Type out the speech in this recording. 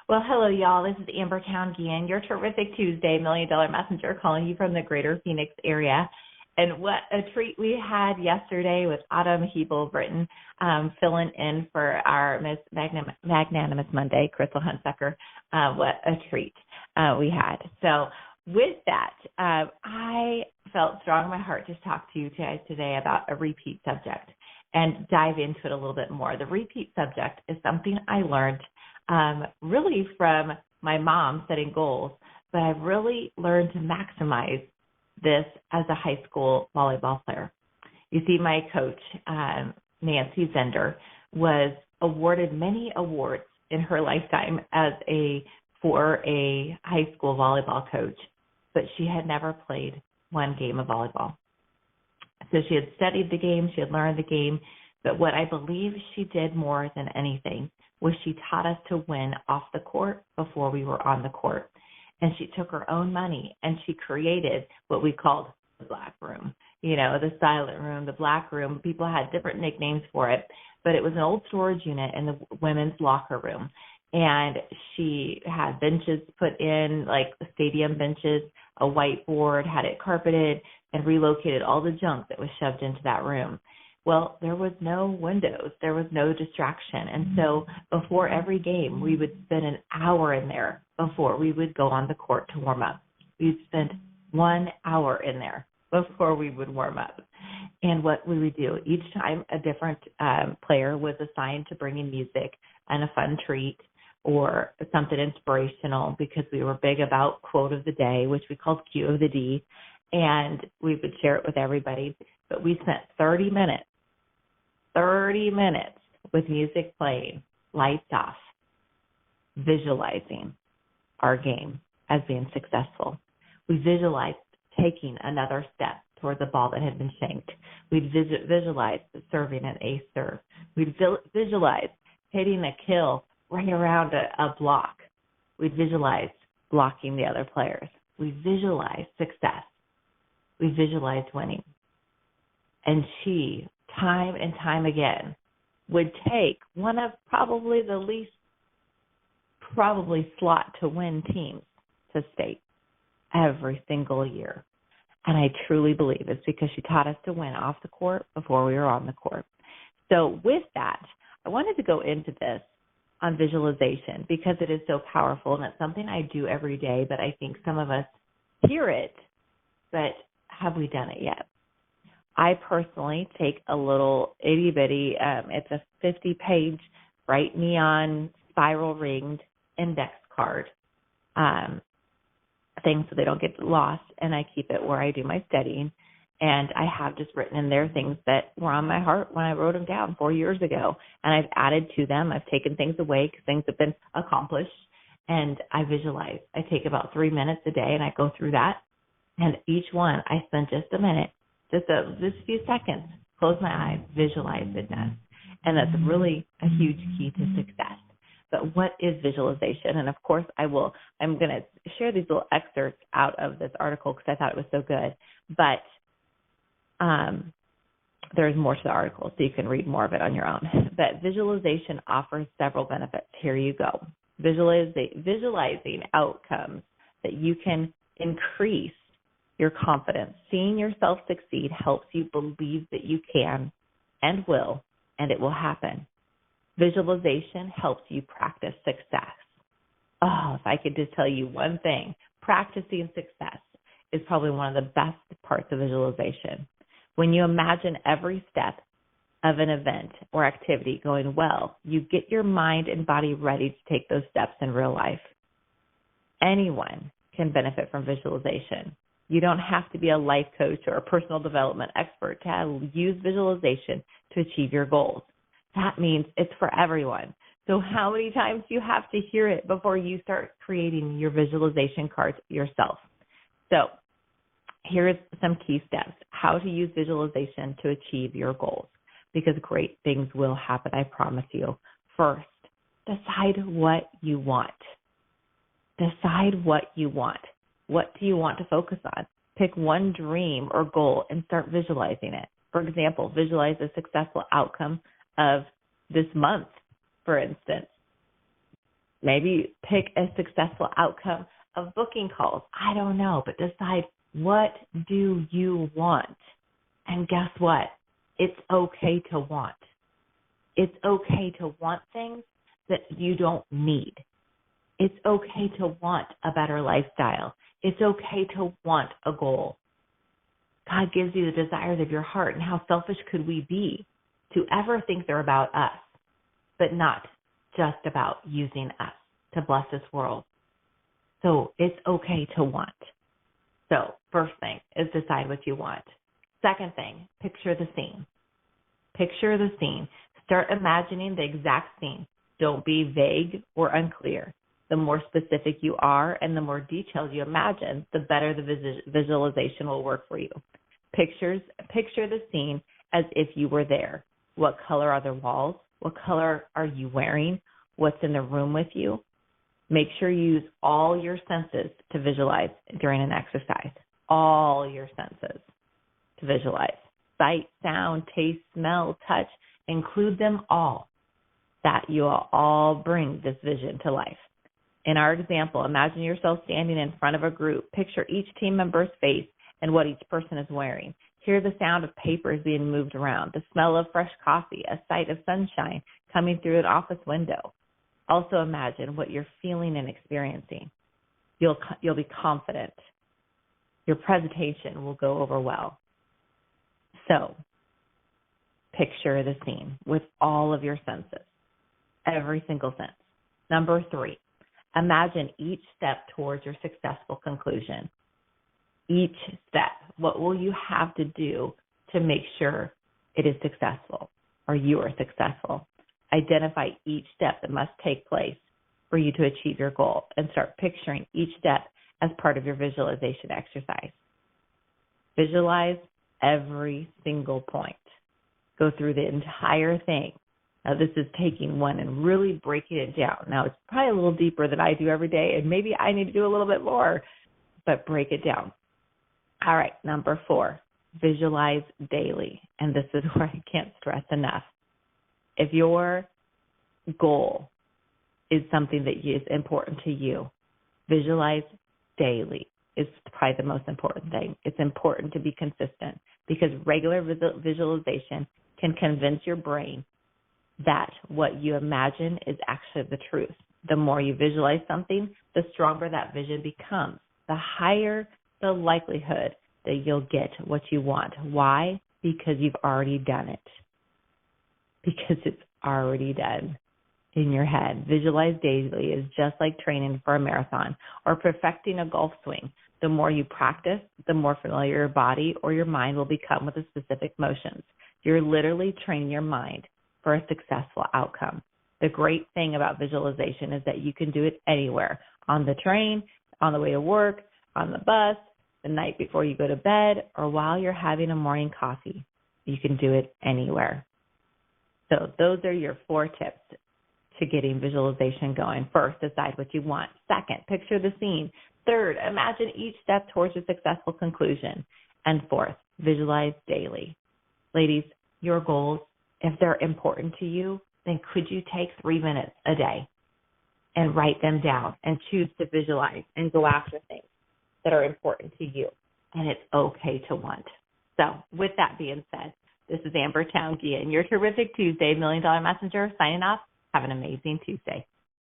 Well, hello, y'all. This is Amber Town Geehan, your terrific Tuesday $1 Million Messenger, calling you from the greater Phoenix area. And what a treat we had yesterday with Autumn Hebel-Britton filling in for our Miss Magnanimous Monday, Crystal Hunsucker. What a treat we had. So with that, I felt strong in my heart to talk to you guys today about a repeat subject and dive into it a little bit more. The repeat subject is something I learned really from my mom setting goals, but I've really learned to maximize this as a high school volleyball player. You see, my coach, Nancy Zender, was awarded many awards in her lifetime for a high school volleyball coach, but she had never played one game of volleyball. So she had studied the game, she had learned the game, but what I believe she did more than anything was she taught us to win off the court before we were on the court. And she took her own money and she created what we called the black room, the silent room, the black room. People had different nicknames for it, but it was an old storage unit in the women's locker room. And she had benches put in, like stadium benches, a whiteboard, had it carpeted, and relocated all the junk that was shoved into that room. Well, there was no windows. There was no distraction. And so before every game, we would spend an hour in there before we would go on the court to warm up. We'd spend 1 hour in there before we would warm up. And what we would do, each time a different player was assigned to bring in music and a fun treat or something inspirational, because we were big about quote of the day, which we called Q of the D, and we would share it with everybody. But we spent 30 minutes with music playing, lights off, visualizing our game as being successful. We visualized taking another step toward the ball that had been shanked. We'd visualize serving an ace serve. We'd visualize hitting a kill right around a block. We'd visualize blocking the other players. We visualized success. We visualized winning. And she, time and time again, would take one of probably the least slot to win teams to state every single year. And I truly believe it's because she taught us to win off the court before we were on the court. So with that, I wanted to go into this on visualization because it is so powerful, and it's something I do every day, but I think some of us hear it, but have we done it yet? I personally take a little itty-bitty, it's a 50-page bright neon spiral-ringed index card thing so they don't get lost, and I keep it where I do my studying. And I have just written in there things that were on my heart when I wrote them down 4 years ago, and I've added to them. I've taken things away because things have been accomplished, and I visualize. I take about 3 minutes a day, and I go through that, and each one I spend just a minute, just a few seconds, close my eyes, visualize it done. And that's really a huge key to success. But what is visualization? And of course I'm going to share these little excerpts out of this article because I thought it was so good. But there's more to the article, so you can read more of it on your own. But visualization offers several benefits. Here you go. Visualizing outcomes that you can increase your confidence. Seeing yourself succeed helps you believe that you can and will, and it will happen. Visualization helps you practice success. Oh, if I could just tell you one thing, practicing success is probably one of the best parts of visualization. When you imagine every step of an event or activity going well, you get your mind and body ready to take those steps in real life. Anyone can benefit from visualization. You don't have to be a life coach or a personal development expert to use visualization to achieve your goals. That means it's for everyone. So how many times do you have to hear it before you start creating your visualization cards yourself? So here's some key steps, how to use visualization to achieve your goals, because great things will happen, I promise you. First, decide what you want. Decide what you want. What do you want to focus on? Pick one dream or goal and start visualizing it. For example, visualize a successful outcome of this month, for instance. Maybe pick a successful outcome of booking calls. I don't know, but decide, what do you want? And guess what? It's okay to want. It's okay to want things that you don't need. It's okay to want a better lifestyle. It's okay to want a goal. God gives you the desires of your heart, and how selfish could we be to ever think they're about us, but not just about using us to bless this world. So it's okay to want. So first thing is decide what you want. Second thing, picture the scene. Picture the scene. Start imagining the exact scene. Don't be vague or unclear. The more specific you are and the more details you imagine, the better the visualization will work for you. Picture the scene as if you were there. What color are the walls? What color are you wearing? What's in the room with you? Make sure you use all your senses to visualize during an exercise. All your senses to visualize. Sight, sound, taste, smell, touch. Include them all. That you will all bring this vision to life. In our example, imagine yourself standing in front of a group. Picture each team member's face and what each person is wearing. Hear the sound of papers being moved around, the smell of fresh coffee, a sight of sunshine coming through an office window. Also imagine what you're feeling and experiencing. You'll be confident. Your presentation will go over well. So, picture the scene with all of your senses, every single sense. Number 3, imagine each step towards your successful conclusion. Each step, what will you have to do to make sure it is successful or you are successful? Identify each step that must take place for you to achieve your goal and start picturing each step as part of your visualization exercise. Visualize every single point. Go through the entire thing. Now, this is taking one and really breaking it down. Now, it's probably a little deeper than I do every day, and maybe I need to do a little bit more, but break it down. All right, number 4, visualize daily. And this is where I can't stress enough. If your goal is something that is important to you, visualize daily is probably the most important thing. It's important to be consistent because regular visualization can convince your brain that what you imagine is actually the truth. The more you visualize something, the stronger that vision becomes. The higher the likelihood that you'll get what you want. Why? Because you've already done it. Because it's already done in your head. Visualize daily is just like training for a marathon or perfecting a golf swing. The more you practice, the more familiar your body or your mind will become with the specific motions. You're literally training your mind for a successful outcome. The great thing about visualization is that you can do it anywhere, on the train, on the way to work, on the bus, the night before you go to bed, or while you're having a morning coffee. You can do it anywhere. So those are your 4 tips to getting visualization going. First, decide what you want. Second, picture the scene. Third, imagine each step towards a successful conclusion. And fourth, visualize daily. Ladies, your goals, if they're important to you, then could you take 3 minutes a day and write them down and choose to visualize and go after things that are important to you? And it's okay to want. So with that being said, this is Geehan, your terrific Tuesday $1 Million Messenger, signing off. Have an amazing Tuesday.